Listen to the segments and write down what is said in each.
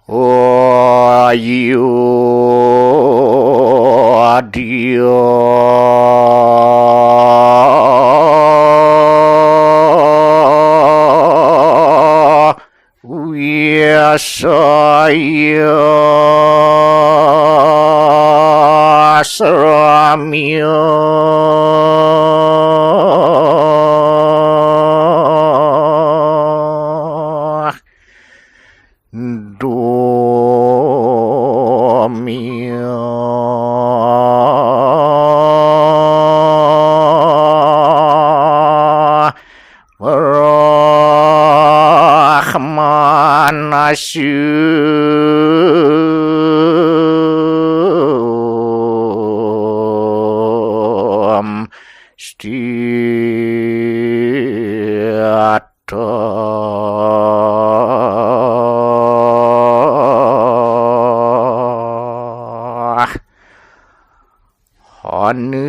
Ayo dia saya seramia domia rahman asyum Hanusir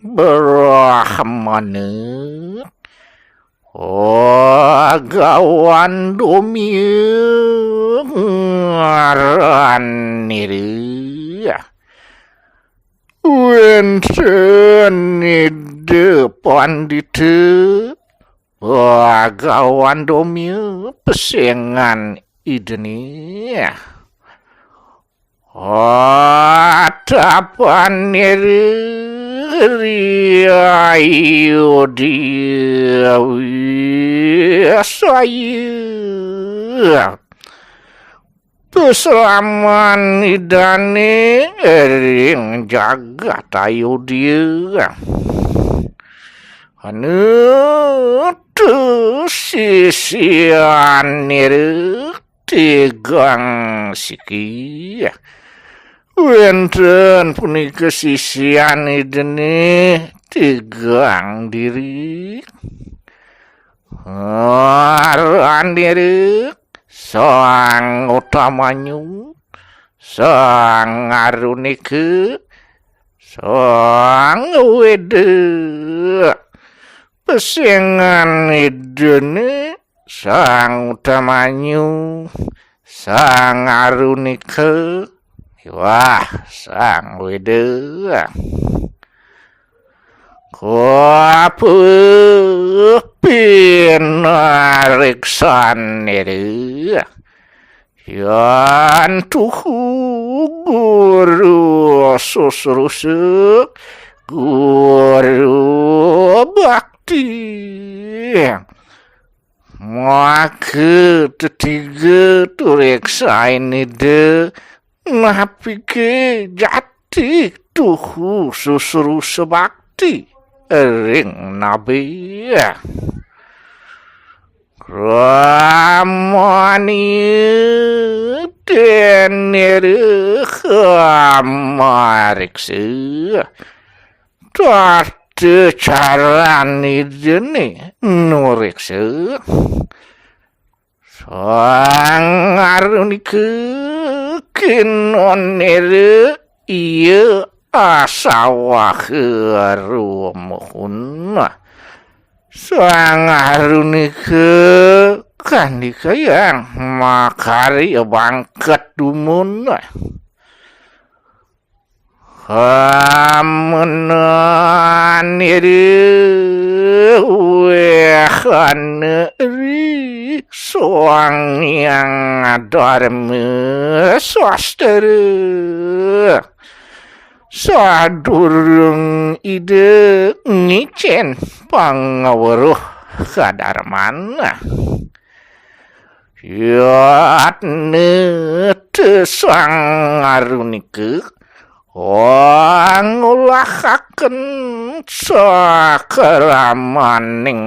berahmane gawan domiran wenten ide pandite gawan domi pesengan ideni atapan ayo dia saya peselaman idane ring jagat ayo dia anu sisian tegang siki wenten punika sisian idene tegang diri aran diri sang utamanyu sang arunike sang wede pesengan idene sang utamanyu sang arunike wah sang wede Koapu pinariksan itu yan tuhu guru susrusuk guru bakti maka ketiga turiksa ini de napike jati tuhu susrus bakti ring nabi ramani tenir kamarikse tarte carani jene nurikse sang arunike kinonir iya asawa kerumuhun sang arunike kandika yang makari bangkat dumun hamunaniri wehaniri soang yang dharma swastara sadurung ide ngicen pangaweruh kadarmana yatne tesang arunike ngulahaken sakeramaning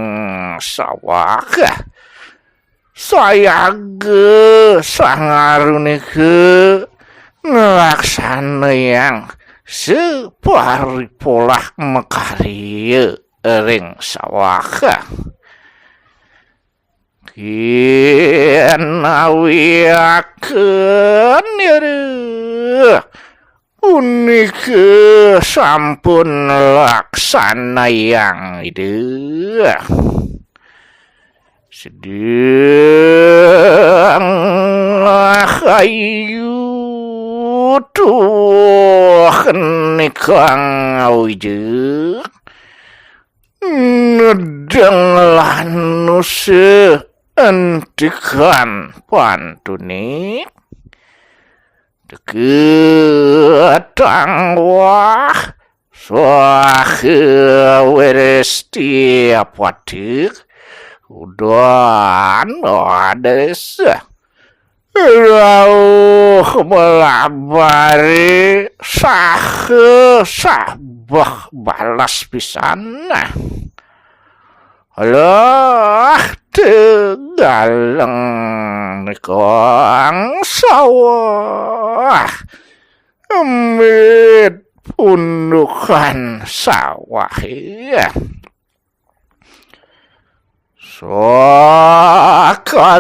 sawaka sayaga sang arunike nglaksana yang separipolah mekarieu ring sawaka kinawiakeun punike sampun laksana yang ide sedang hayu tuh nikang wijeu nedeng lanuse entikan pantuni deketang wah suahe weresti apatik udan adesa rauh melabari sabah balas pisana alah tegaleng nikong sawah amit pundukan sawah ya sakari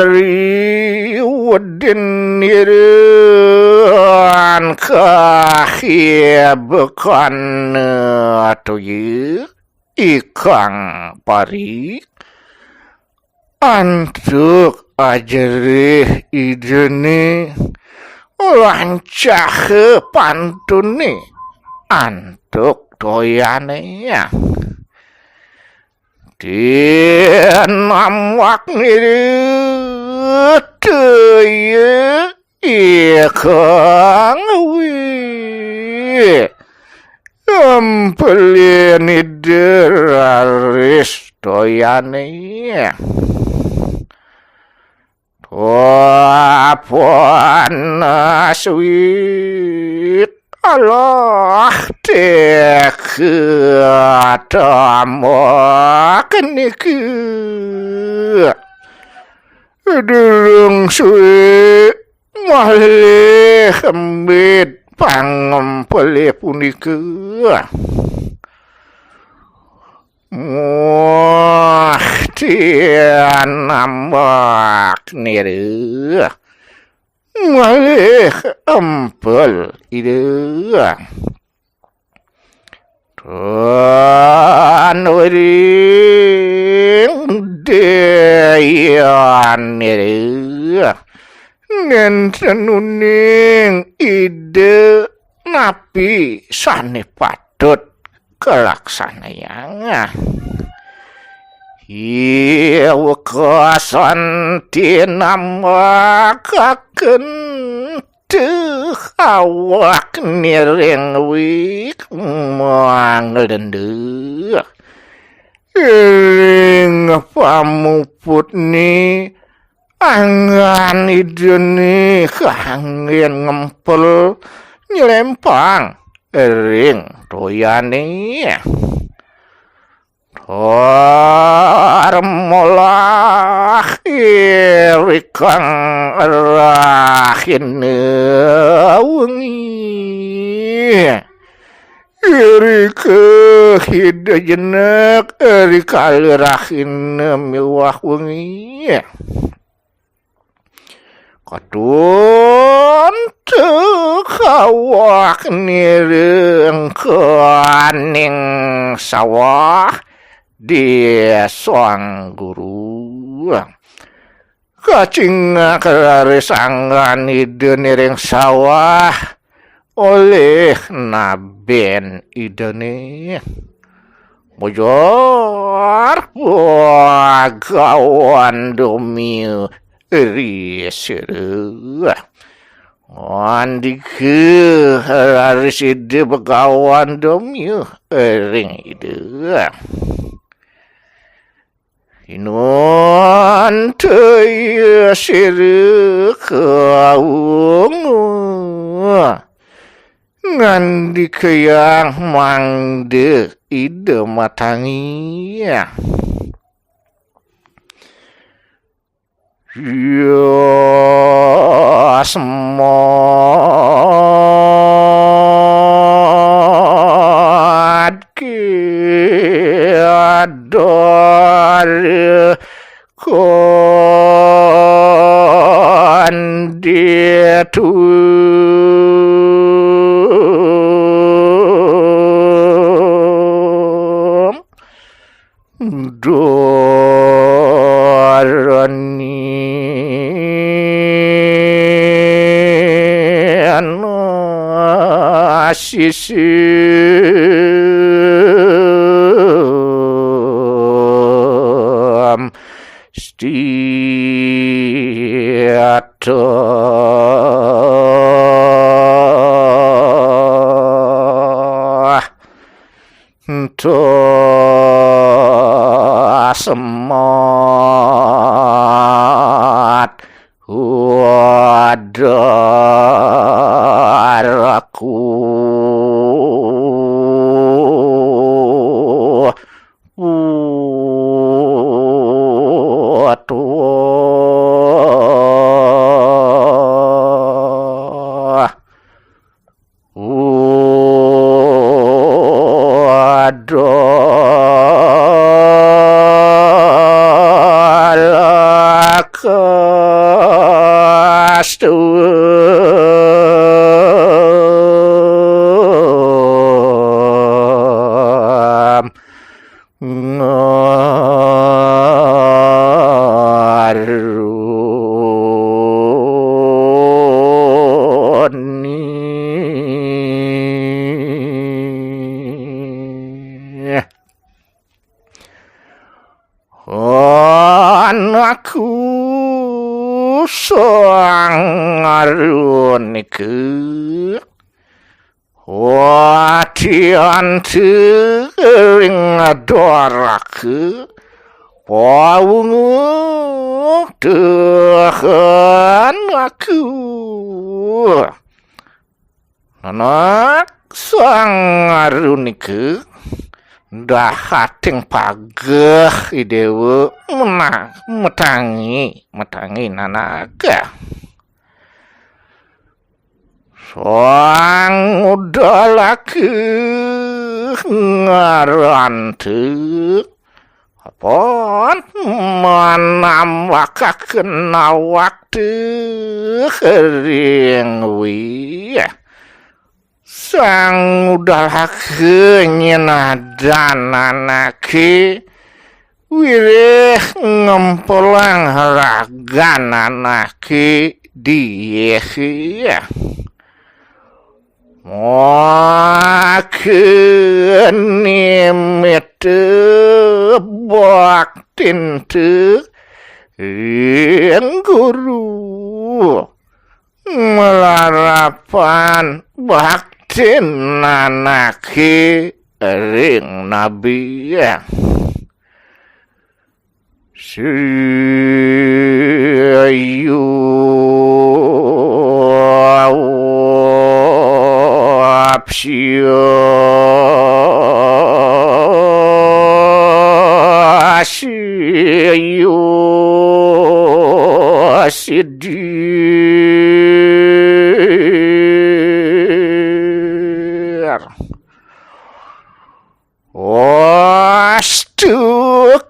wadin iran kahibekan atuyi ikang pari antuk ajarih idene lancah pantune antuk doyane ya Dinam wak ngirit ya ikang wi ampelini deraris doyane tuapuan aswit Allah dekatamu keniki durung suwe malih kembit pangempele punika wah tianambak niru malih empel ide tuan wering deyan niru ngenten uning ide napi sane patut kelaksanayang Iya wekasan tinamakaken teu awak niring wik manglendeu ing pamuput ni angan idene kangen ngempel nyelempang ring toyane molah irikang rahin wengi irike hidajenek irikal rahin miwah wengi kadun tekawak nireng kaning sawah dia soang guru kacing kelarisangan ide niring sawah oleh naben idene bojor wagawan domiu risir andike laris ide begawan domiu ring ide Inuan teu sire kaungu ngandi keyang mangde ide matangi yo semot ki ador konditu dor sisem stiato to semat wadaraku anakku sangarunike wadian tering adorake pawungu dehen aku anak sangarunike dahating pageh idewe metangi nanaga soang udalake ngarante apon manam wakaken waktu kering wiyah sang udalake nyenadan anake wirih ngempolang ragan anake dieh Makin mete baktin te yang guru melarapan baktin anake ring nabi ya sidir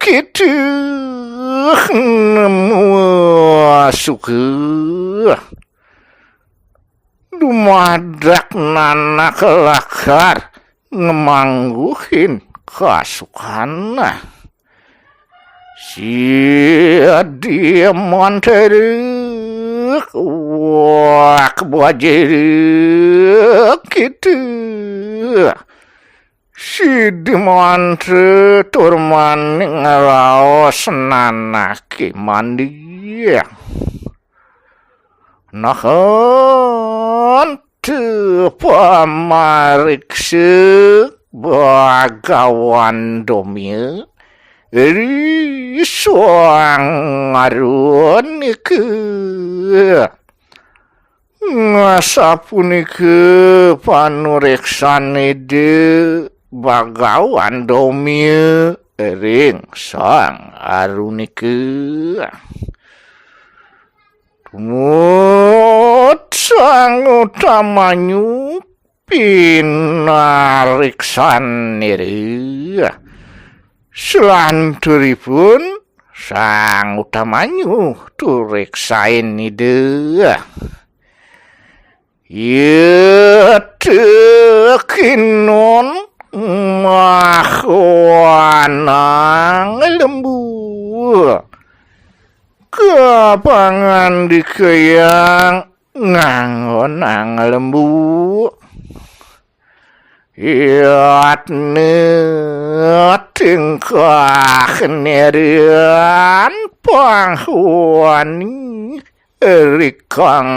kitu suka dumadak nana kelakar ngemangguhin kasukana si dia monterek wak bajerek gitu si dimantre turman ngeraos nanaki mandi nahon te pamarikse bagawan domil ri soang arunike ngasapunike panureksane de bagawan domil ring sang arunike tumut sang utamanyu pinariksan niri selanturipun sang utamanyu turiksain ide yetekinon mahwanang lembu kapangan dikeyang ngangonang lembu Yatne tingkah nerian panghuani erikang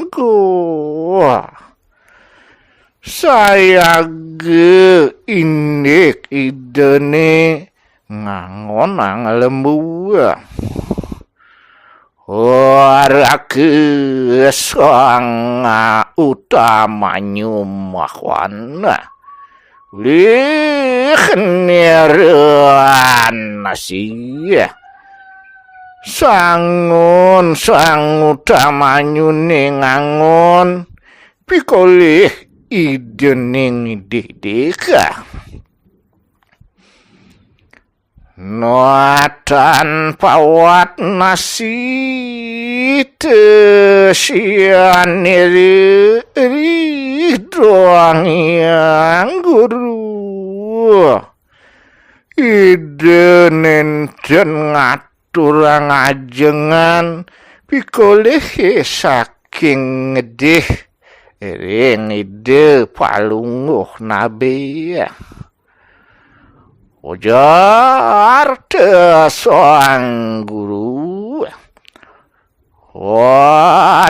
gua. Saya ge indik idene ngangon ang lembu. Warake sang utama nyumakwana. Likhneran nasi. Sangun sang utama nyune ngangon. Pikolih idening didika. Nuatan pawat nasi tesian iri doang yang guru. Idenen dan ngatur ngajengan pikoleh saking ngedeh rin ide palunguh nabi. Ujar seorang guru,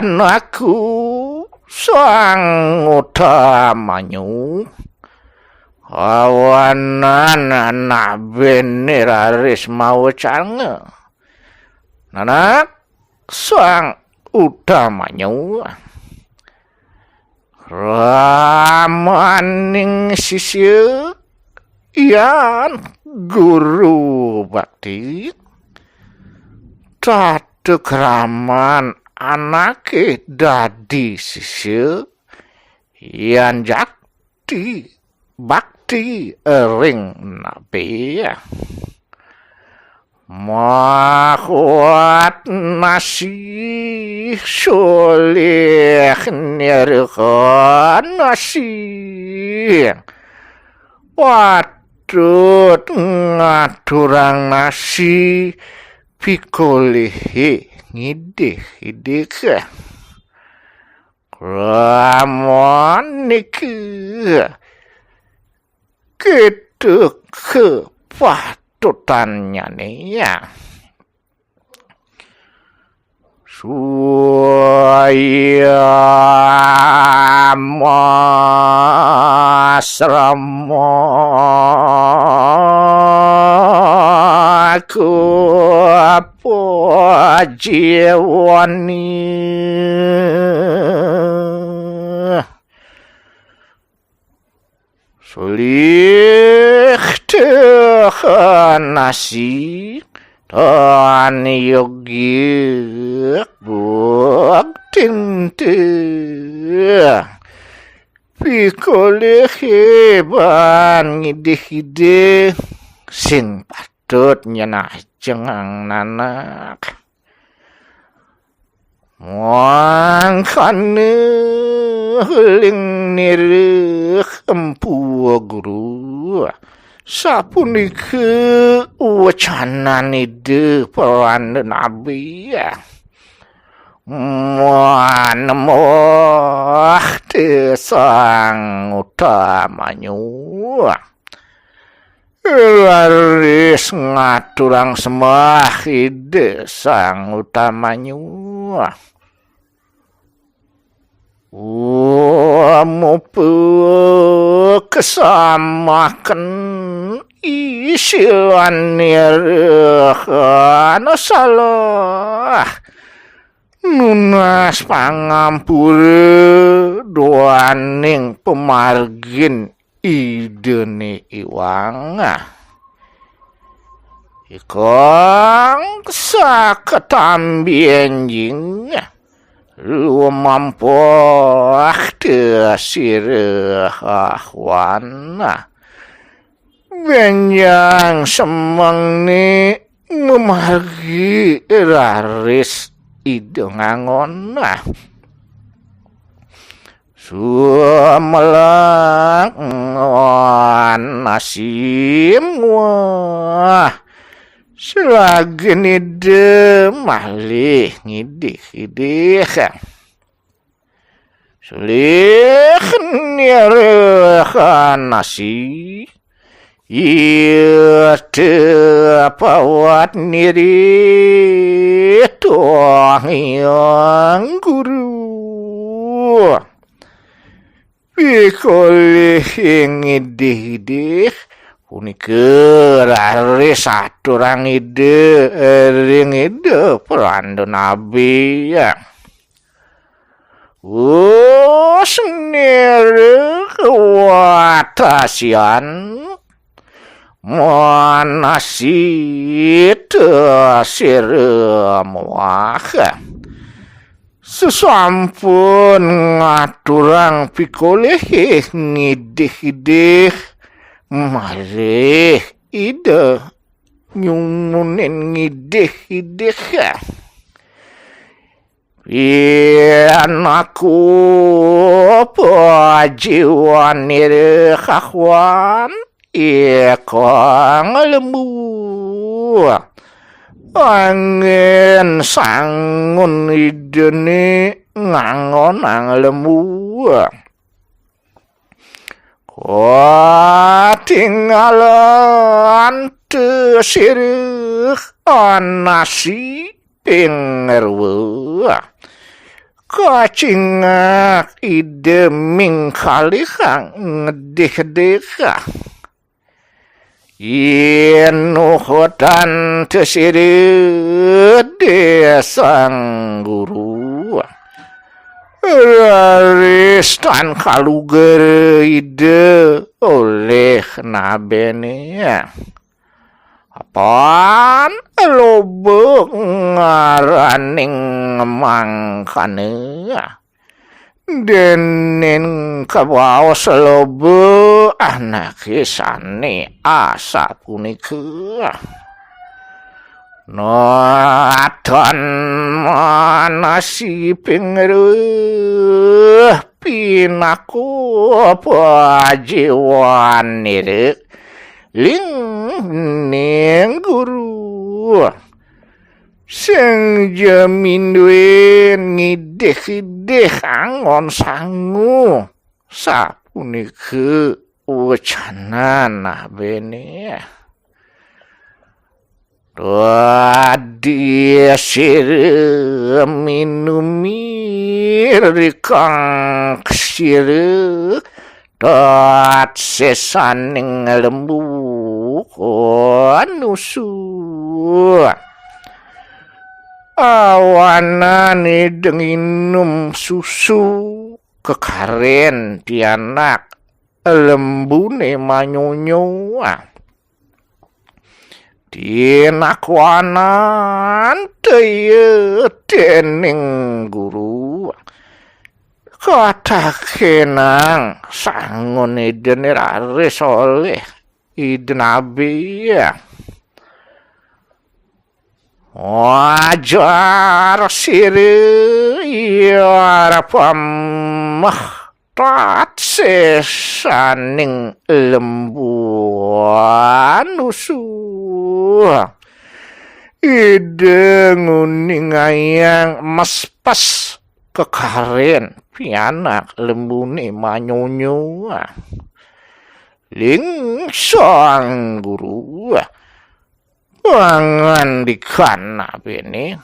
anakku sang utamanyu, awanan anak beneraris mau cange, anak sang utamanyu, ramaning sisya. Yan guru bakti tatu keraman anake dadi sisya yan jakti bakti ring nabi makuat nasi soleh nirkan nasi Watut ngaturang nasi pikolehe ngidih ke ramon niki gitu ke patutannya nih ya suaya masramo aku apa jiwani sulit tehan nasi dan yogi buktin pikole heban ngide-ngide sing patut nyenah jengang nanak mangkane heling nirih empu guru sapunike wacanan ide peran nabi ya moh sang utamanyu laris ngaturang semah ide sang utamanyu mupu kesamakan isilan nirhan salah nunas pangampure doaning pemargin idene iwang ikong saketambienjing lu mampuah desirahwan benjang semang ni memargi raris idengangon sumelang nasim wah selagi nide malih ngidih Selih nyerekan nasi iya tepawat niri tuang yang guru pikolih ngidih Punike rare satu orang ide ring ide perando nabi ya. Senere kewatasian manasi tesir muaka. Sesampun ngaturang pikoleh ngidih-idih malih ide nyumunin ngidih-idih ya. Anakku pajiwan nire kawan ikang lembu angin sangun idene ngangon ang lembu tinggalan tesirih nasi pengerwa kacingak ide mingkalihang ngedih-dih inuhutan tesirih desang guru Ristan kaluger ide oleh nabene apaan lobe ngaraning mangkane denen kawaos lobe anak isane asa punika Natan manasi pengeruh pinaku pajiwan nire ling guru sing jamin duwen ngidih-idih angon sangu sapunike wacanan bene Wadi sire minumir kang sire dat sesaning lembu nusu awanane denginum susu kekaren tianak lembune manyonyo Dinakwanan teye dening guru kata kenang sangun iden rare soleh iden abi wajar siri yarapamah tat sesaning lembuan nusu ide nguning ayang mespas kekaren pianak lembune manyonyo ling sang guru pangan dikana bene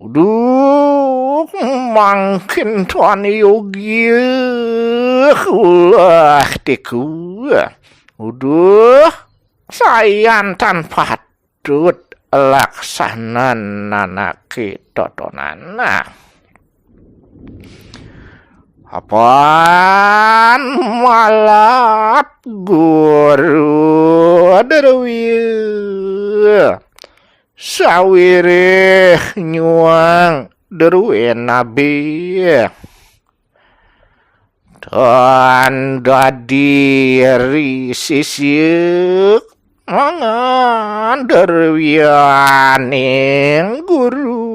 uduh mangkin tuan yogi ulah tiku uduh sayan tanpa tut laksanan nanaki totonana apaan malap guru derwi sawireh nyuang derwi nabi dan dadi risisyuk mangan derwianing guru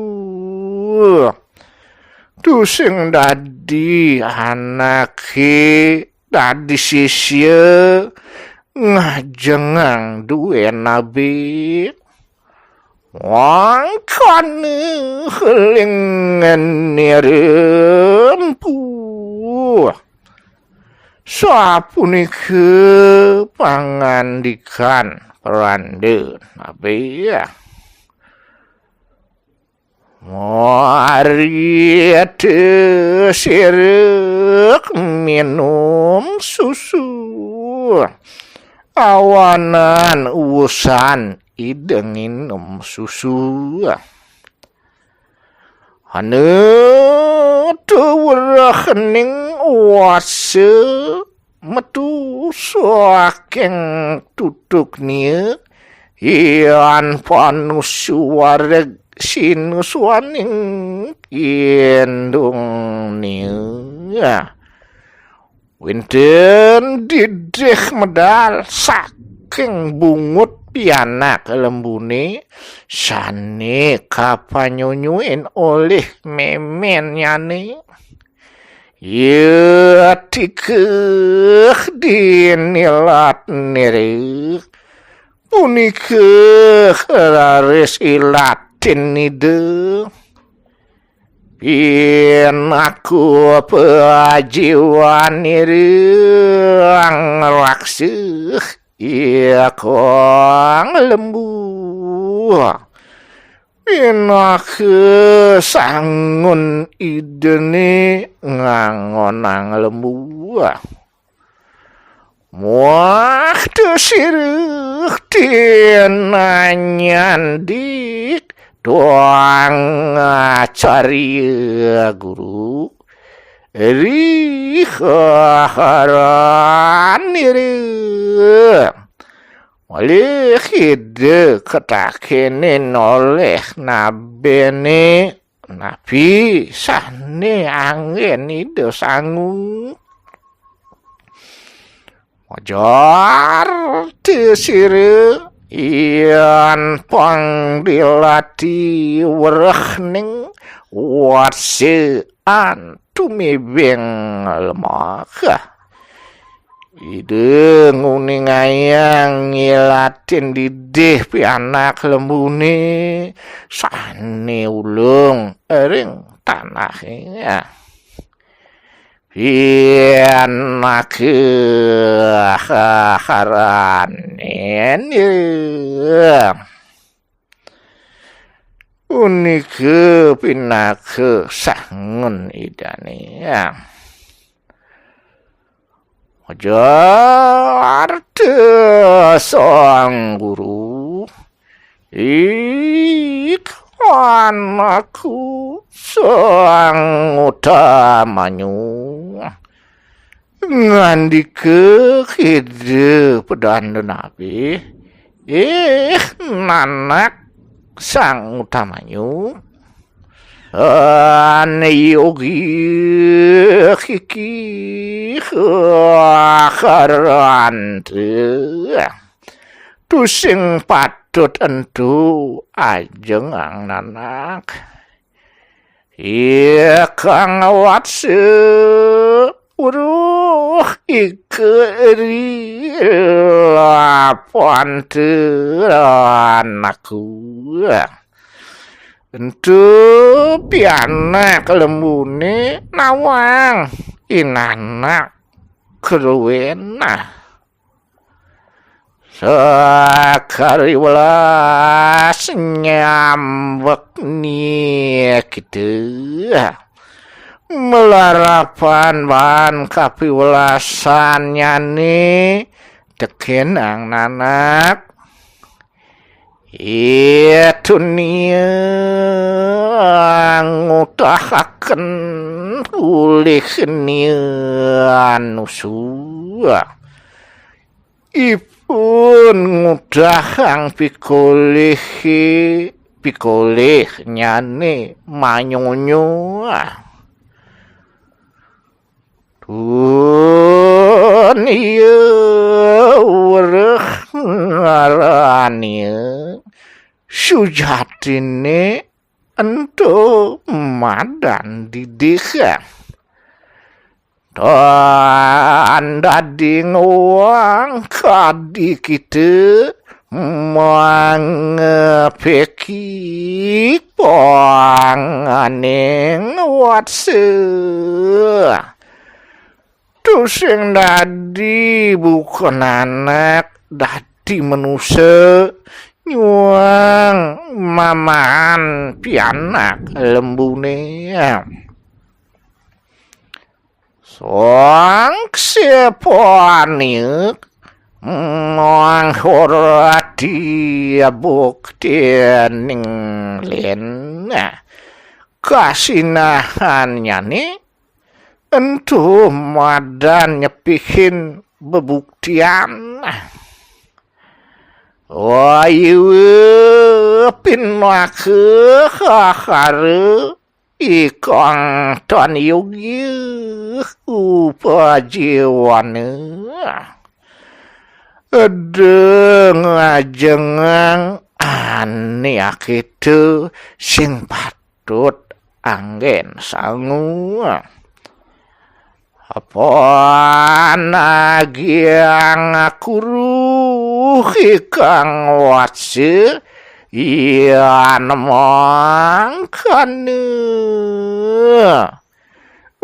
tusing dadi anake dadi sisye ngajengang duwe nabi wangkane helingan nirempu Sapunike pangandikan Rande Nabi mari sirek minum susu awanan usan idengin susu hane tuwurahning wase metu saking tutuknya ian panusuwareg sinuswaning indungnya winten didih medal saking bungut pianak lembune sane kapanyunyuin oleh memenyane ya tikeh dinilat nirih punikeh raris ilatin nide pien aku peajiwan nirih raksih iya kong lembu Pinak sangun idene ngangonang lembu muah desirih tinanyan dik doang cari guru riharan nirih oleh ide ketakenin oleh nabene nabi sane angin ide sangu wajar tisire ian pangdilati werehning watsean tumibeng lemah ide nguning ayang ngilatin didih pianak lembune sane ulung ering tanahnya pianak harane unike pinak sangun idane ajar sang guru iklan aku sang utamanyu ngandike hide pedan nabi nanak sang utamanyu yogi kiki karante tusing patut entu ajeng ang nanak iya kang watse uruh ikeri lapan anakku entu pianak lembune nawang inanak keruwena sakari welas nyambek nih kita melarapan ban kapiwelasan nyane teken ang nanak itu nia ngutahaken ulih nia nusua ipun ngutahang pikolih nyane manyonyo iya wereh ngarania sujatine ento madan didika dan dading wang kadi kita mangepeki panganing watse sing dadi bukan anak dadi manusia nyuang maman pianak lembune soang seponiuk menghormati bukti ning lena kasinahannya nih entu madan nyepihin bebuktian wayu pinake hahare ikong ton yugi upajiwane ngajengang ane akitu sing patut anggen sangu apa nagiang akuruh ikang watse iya nemang kane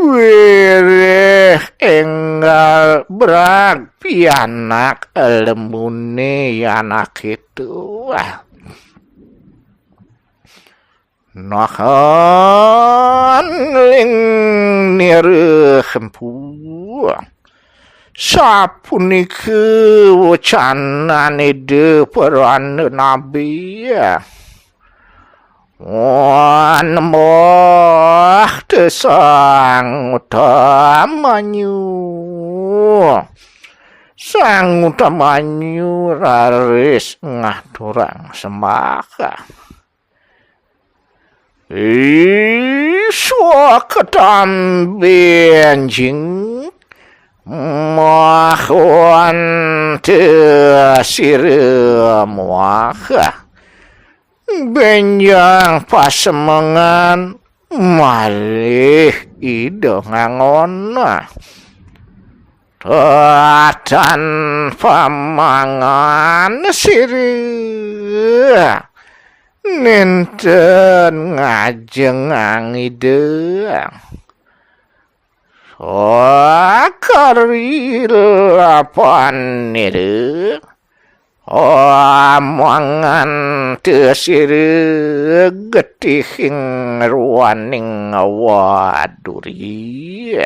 wireh enggal berag pianak lembune anak itu nahan ling nirehempu sapunike wacanane de peran nabi Wanmoh sang utamanyu raris ngaturang semaka iswa ketambenjing mahwan te siremwaka benjang pasemengan malih ido ngangona tatan pamangan siri nenten ngajeng ide karil apan ide omongan tesir getihing ruaning waduri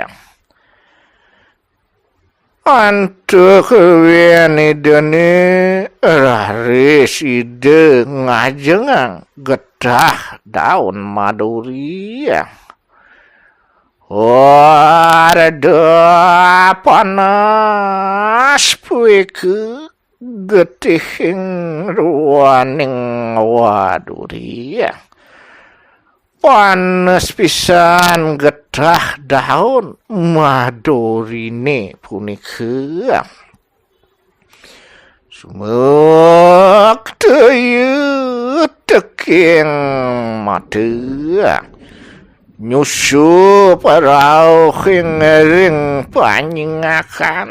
antuk wene dene raris ide ngajengang getah daun maduri warada panas puike getihing ruaning waduri panas pisan getah daun madurine punika sumek teu teking mate nyusup rauhing ring panyingakan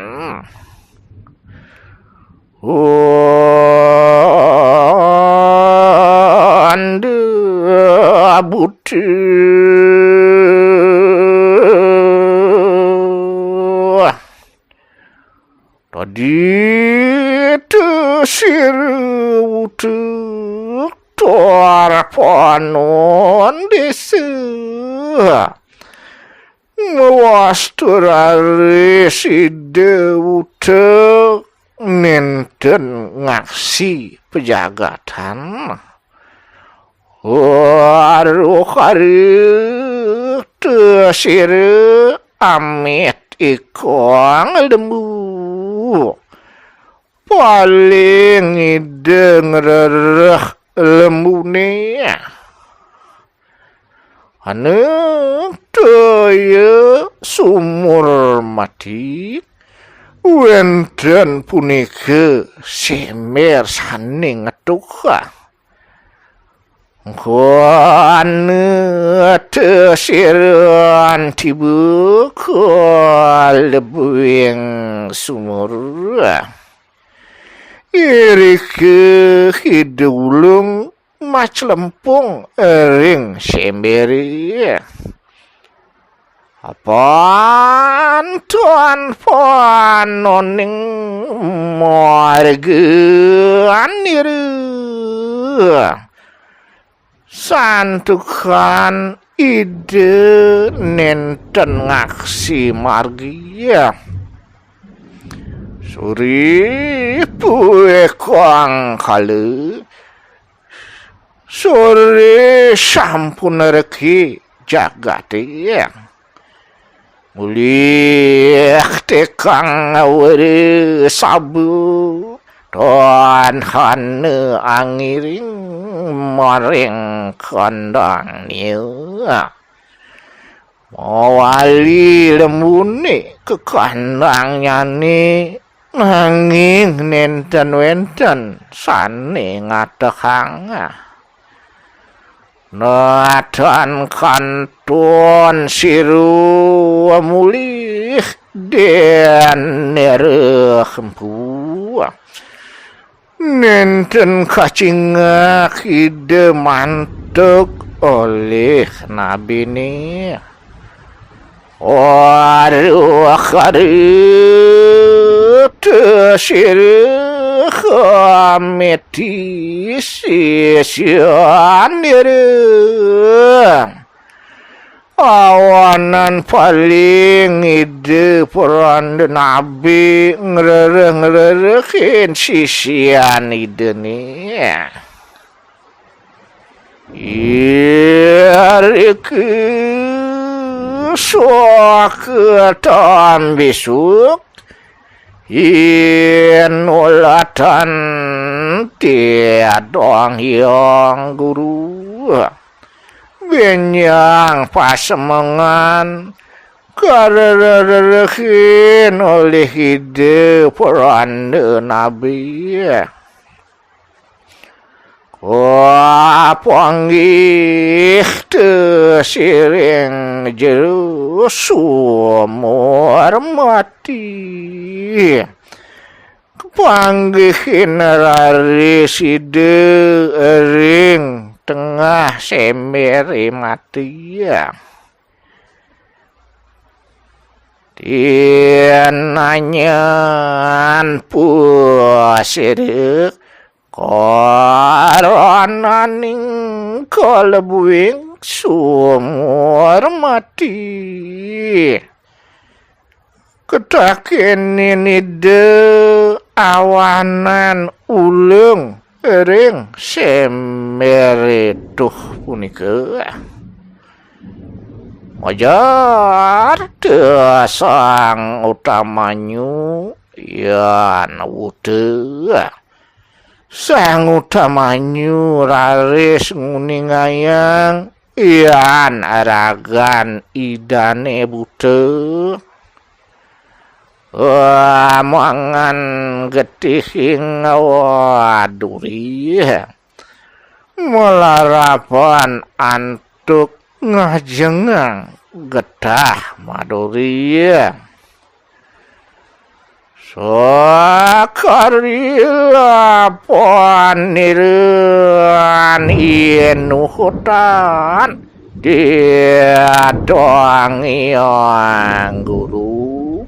ande abuti tadi tesir utuk tor panon desa ngawasturare side utuk nenten ngaksi pejagatan waruh hari tesir amit ikong lembu paling ideng rereh lembune anu daya sumur mati wenten punika semer saning ngetuka ane tesiran tiba lebuing sumur irike hidulung mac lempung ring semberi Apaan tuan panoning margaan niru santukan ide nenten ngaksi margia suri pue kuang kalu suri sampun reki jagati mulih tekang awere sabu don hane angiring maring kandang niu mawali lembune ke kandangnya ni nanging nenten-wenten sane ngadehang Natan kantun siru mulih den nerempu nenten kacingak ide mantuk oleh nabi ni waduh karet siru Kameti sisianire awanan paling ide peran nabi ngerere-ngererekin sisian ide ni Iriku suaketan besok Inulatan tiadong yang guru Benyang pasemangan Karererekin oleh ide peran nabi Panggih tersiring jeru sumur mati Panggihin rari side ring tengah semeri mati Tiananyan puasirik Karananing kalebuing sumur mati Ketakin ini de awanan ulung ring semerituh punika Wajar sang utamanyu yan wuda Sang utamanyu raris nguningayang ian aragan idane bute mangan getihing waduri melarapan antuk ngajengang getah maduri Sakarila paniran inu hutan dia doang yang guru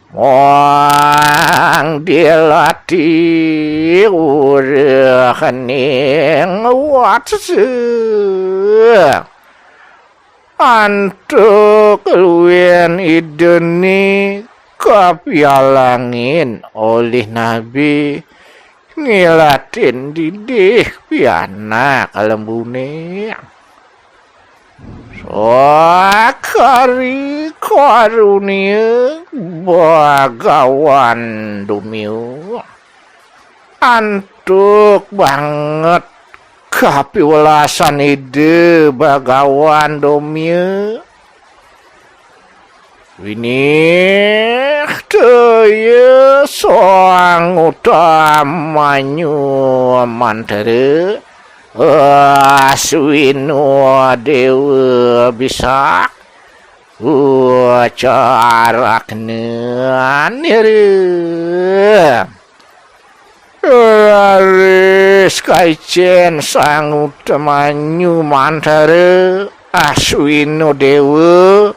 Moang dilatih urhaning watse Antuk luyen ideni kapialangin oleh nabi ngilatin didih piana kalembune Sakari karunia bagawan dumiu Antuk banget kapiwelasan ide bagawan dumiu Winih teu soang utamanyu mantere aswinu dewa bisa carakna nire Raris kaicen sang utamanyu mantere aswinu dewa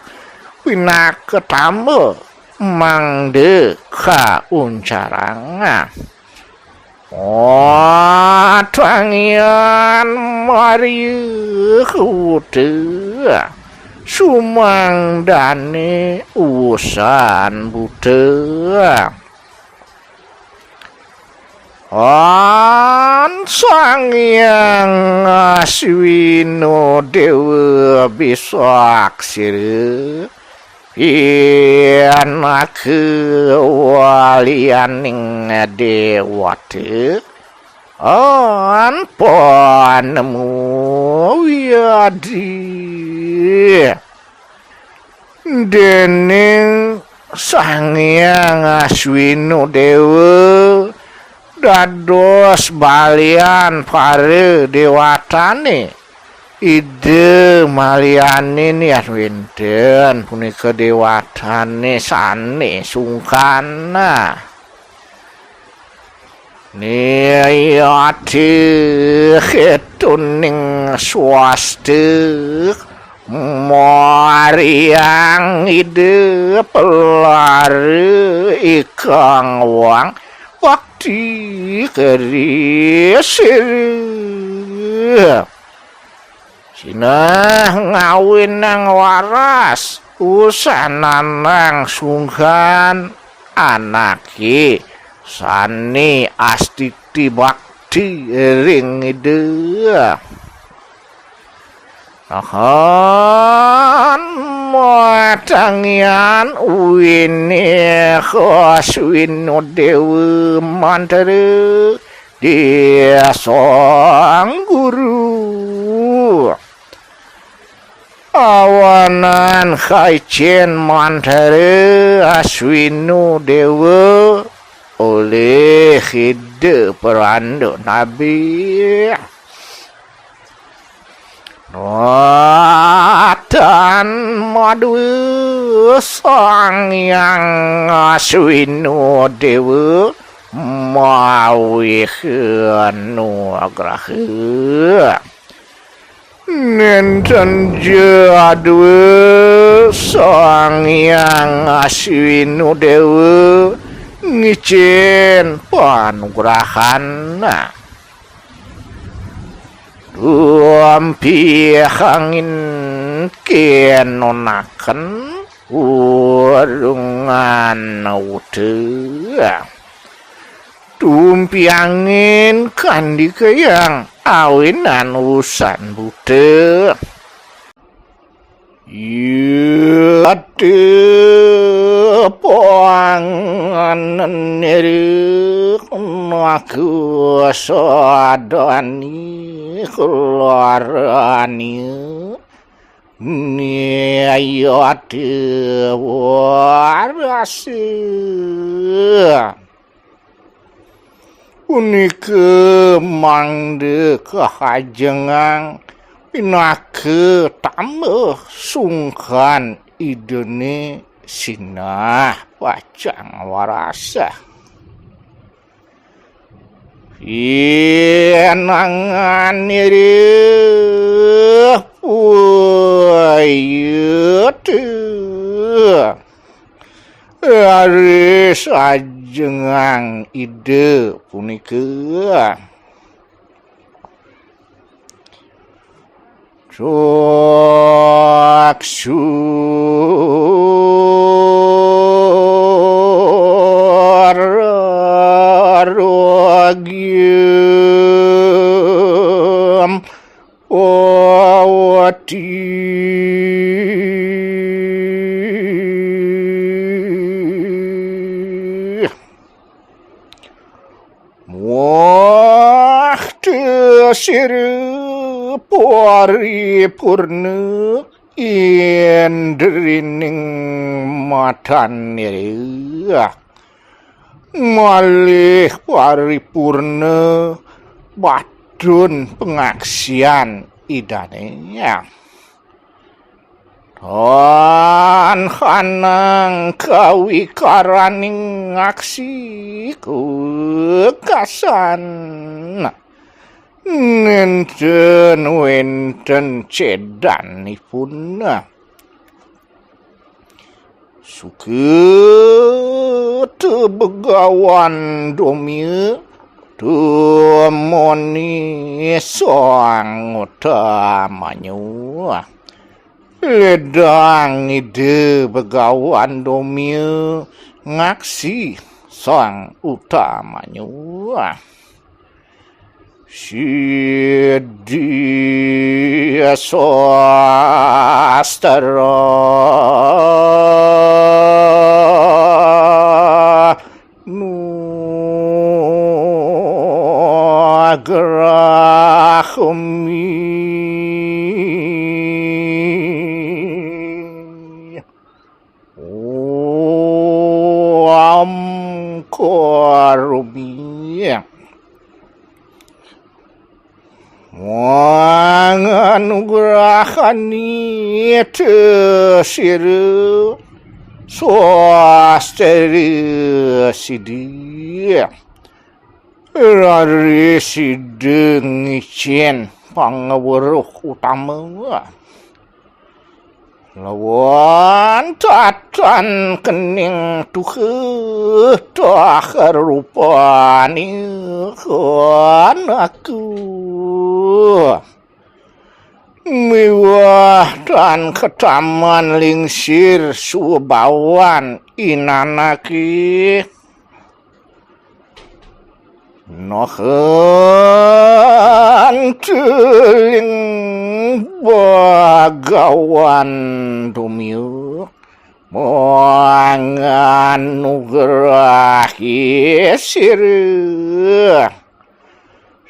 pinaketamu mangde kauncaranga twangian marieu uteu sumangdane usan buteu sang Hyang Aswino Dewa bisa aksir yen kewalianing dewate panemu wiyadi dening Sang Hyang Aswino Dewa dados balian pare dewatane ide maliane niat wenten punika dewatane sane sungkana niati ketuning swastik mariang ide pelare ikang wang waktu kerisir Sinah ngawin nang waras usanan nang sungkan anaki sani astiti bakti ring ide matangian wini khaswino dewa mantere dia sang guru awanan khaicen mantere aswino dewa oleh hide perando nabi dan madu Sang Hyang Aswino Dewa mawi nugraha nenten jadu Sang Hyang Aswino Dewa ngicen panugrahanna Duampi angin kenonaken urungan uteu Dumpi angin kandi kayang awinan usan bute Yate poangan neri aku sadani keluarani ni ayate warasi unike mangde kahajengang pinake tambah sungkan idene sinah pacang warasa Yenangan iri puayutu Aris ajengang ide punika Coksu Ragiam Wawati Waktu sir paripurna indrining matane malih paripurna badun pengaksian idanenya dan hanang kawikaraning aksi kekasan ngenten wenten cedanipun suket begawan domie temoni sang utamanya ledang ide begawan domie ngaksi sang utamanya si dia swastara nuagrahmi korumi wanganugrahani tesiru swasteri sidi rari sideng icin pangweruh utama lawan tatan kening tuh tak rupani anakku miwah dan ketaman lingsir subawan inanaki nohan teling bagawan dumiu manganugrahi sirih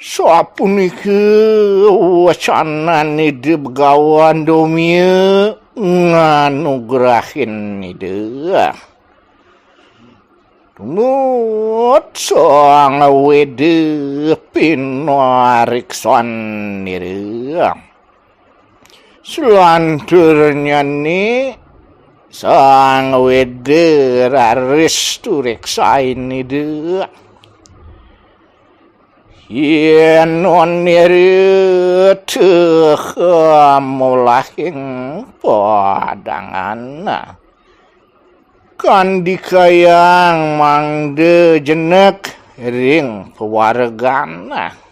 sapunike wacanan ide begawan domie nganugrahin ide tumut sang wede pinariksan nire selanturnya ni sang wede raris turiksain ide yen nonire mulahing padangan kan dikayang mangde jenek ring pewargana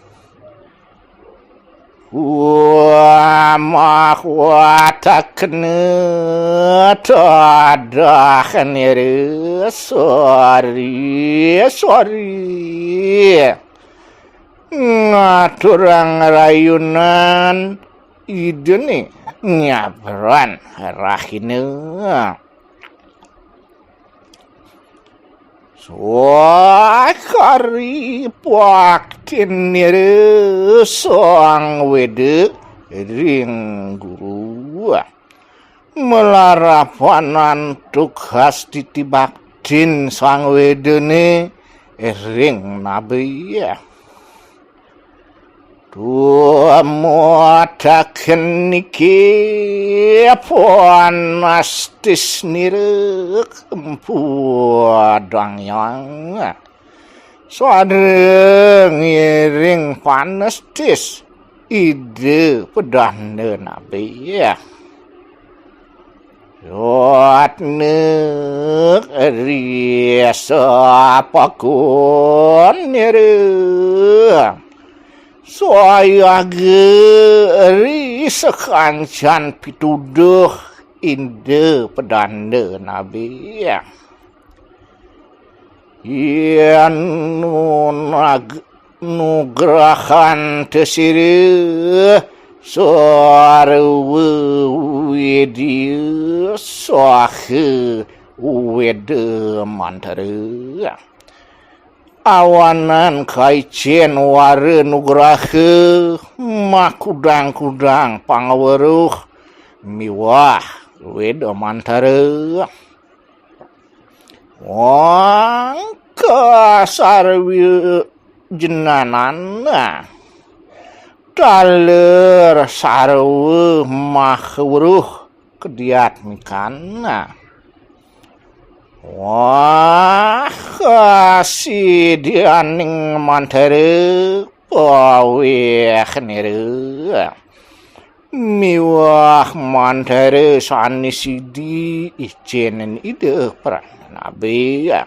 mah watakne tadakan ire sorry ngaturang rayunan ide nih nyabran rahine kari paktin nire sang wede ring guru melarapanan tugas titibaktin sang wede ne ring nabi muataken niki panastis nire empuadang yang sadeng ngiring panastis ide pedande nabi Yotne riasa pakun nire saya geri sekancan pituduh inde pedande nabi yen nugrahan tesiri wedi soahe wede mantare awanan kaicen ware nugrahe makudang-kudang pangweruh miwah wede mantare wong kasarwi jenanana taler sarwe mahweruh kediat mikana wah kasidianing mantere pawe khnere miwah mandare sanisidi ijenen ide peran nabi ya.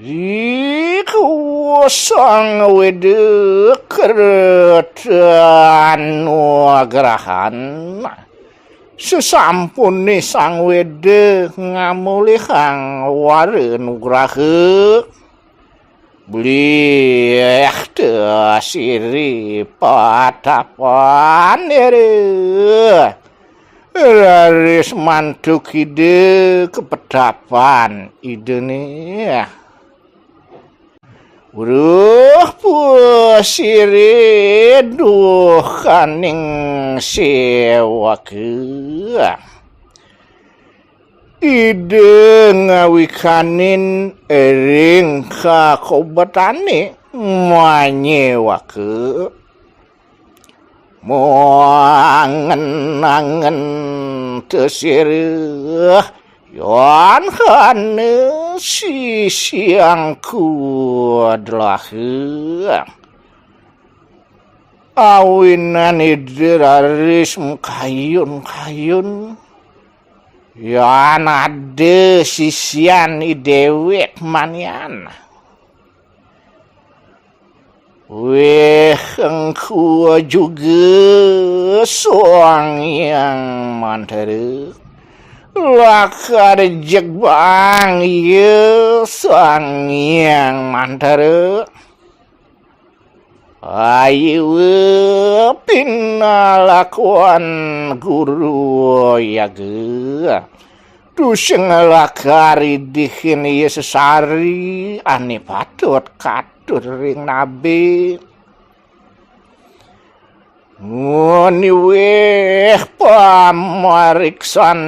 Iku sang wede keretan wagrahan sesampune sang wede ngamuli kang ware nugrahe beli siri patapan raris mantuk ide kepedapan ide nih uruh pusiri duh kaning sewake ide ngawikanin ering kakobetane manyewake moangen-angen tesirih yon hane sisiangku adalah awinan idiraris kayun-kayun yan ada sisian idewek manian weh engku juga soang yang mantere lakar jegbang ye sang yang mantare ayu pinalakuan guru yaga tuseng lakari dihin ye sesari ane patut katur ring nabi ngoni weh pamariksan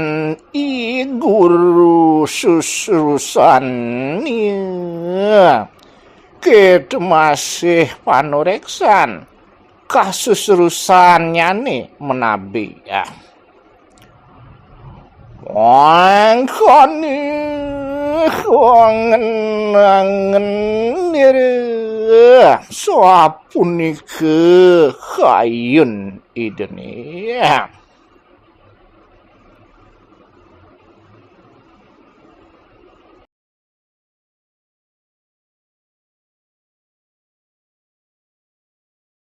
i guru susrusan ket masih panureksan kasusrusannya nih menabi ya wangkoni wangen-angen sapuni ke kayun idene